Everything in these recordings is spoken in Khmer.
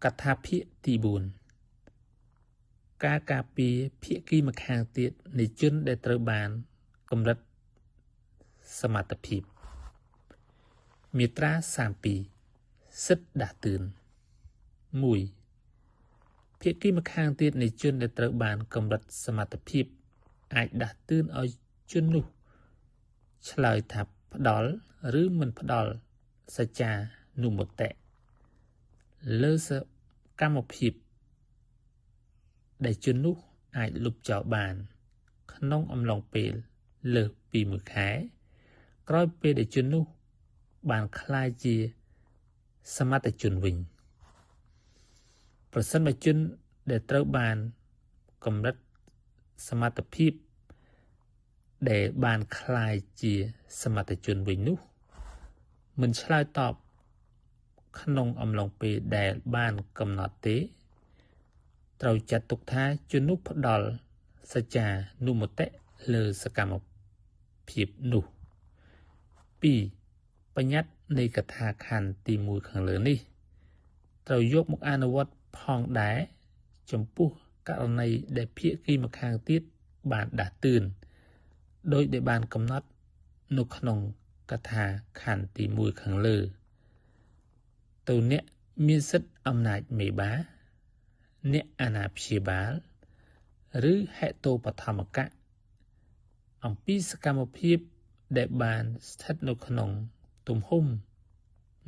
កថាភាគទី4ការការពារភាគីម្ខាងទៀតនៃជនដែលត្រូវបានកម្រិតសមត្ថភាពមាត្រា32សិទ្ធិដាស់តឿន1ភាគីម្ខាងទៀតនៃជនដែលត្រូវបានកម្រិតសមត្ថភាពអាចដាស់តឿនឲ្យជននោះឆ្លើយថាផ្ដល់ឬមិនផ្ដល់សច្ចានុមតិលើសកម្មភាពដែលជននោះអាចលុបចោលបានក្នុងអំឡុងពេលលើសពី1ខែក្រោយពេលដែលជននោះបានក្លាយជាសមត្ថជនវិញប្រសិនបើជនដែលត្រូវបានកម្រិតសមត្ថភាពដែលបានក្លាយជាសមត្ថជនវិញនោះមិនឆ្លើយតបក្នុងអំឡុងពេលដែលបានកំណត់ទេត្រូវចាត់ទុកថាជននោះផ្ដល់សច្ចានុមតិលើសកម្មភាពនោះ2បញ្ញត្តិនៃកថាខណ្ឌទី1ខាងលើនេះត្រូវយកមកអនុវត្តផងដែរចំពោះករណីដែលភាគីម្ខាងទៀតបានដាស់តឿនដោយដែលបានកំណត់នៅក្នុងកថាខណ្ឌទី1ខាងលើទៅអ្នកមានសិទ្ធិអំណាចមេបាអ្នកអាណាព្យាបាលឬហេតុបឋមកៈអំពីសកម្មភាពដែលបានស្ថិតនៅក្នុងទំហំ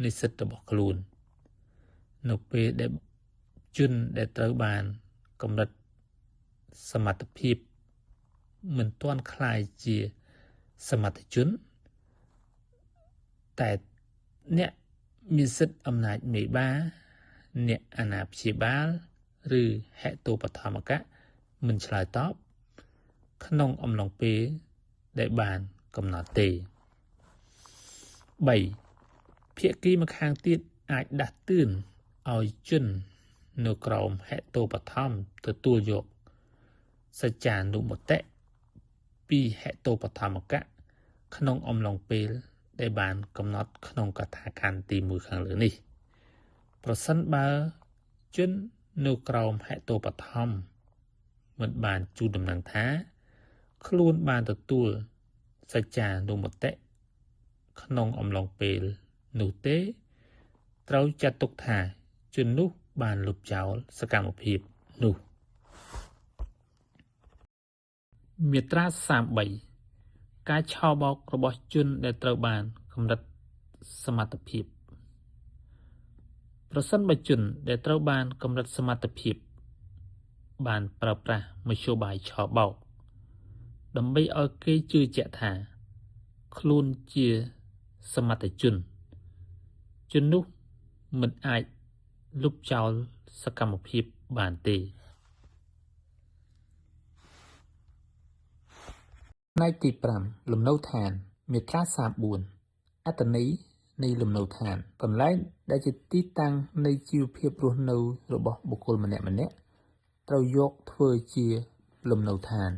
នៃសិទ្ធិរបស់ខ្លួននៅពេលដែលជនដែលត្រូវបានកម្រិតសមត្ថភាពមិនទាន់ក្លាយជាសមត្ថជនតែអ្នកមានសិទ្ធិអំណាចមេបាអ្នកអាណាព្យាបាលឬហេតុបឋមកៈមិនឆ្លើយតបក្នុងអំឡុងពេលដែលបានកំណត់ទេ3ភាគីម្ខាងទៀតអាចដាស់តឿនឲ្យជននៅក្រោមហេតុបឋមទទួលយកសច្ចានុមតិពីហេតុបឋមកៈក្នុងអំឡុងពេលដែលបានកំណត់ក្នុងកថាខណ្ឌទី1ខាងលើនេះប្រសិនបើជននៅក្រោមហេតុបឋមមិនបានជូនដំណឹងថាខ្លួនបានទទួលសច្ចានុមតិក្នុងអំឡុងពេលនោះទេត្រូវចាត់ទុកថាជននោះបានលុបចោលសកម្មភាពនោះមាត្រា33ការឆោបោករបស់ជនដែលត្រូវបានកម្រិតសមត្ថភាពប្រសិនបើជនដែលត្រូវបានកម្រិតសមត្ថភាពបានប្រើប្រាស់មធ្យោបាយឆោបោកដើម្បីឲ្យគេជឿជាក់ថាខ្លួនជាសមត្ថជននោះមិនអាចលុបចោលសកម្មភាពបានទេផ្នែកទី5លំនៅឋានមាត្រា34អត្ថន័យនៃលំនៅឋានកន្លែងដែលជាទីតាំងនៃជីវភាពរស់នៅរបស់បុគ្គលម្នាក់ត្រូវយកធ្វើជាលំនៅឋាន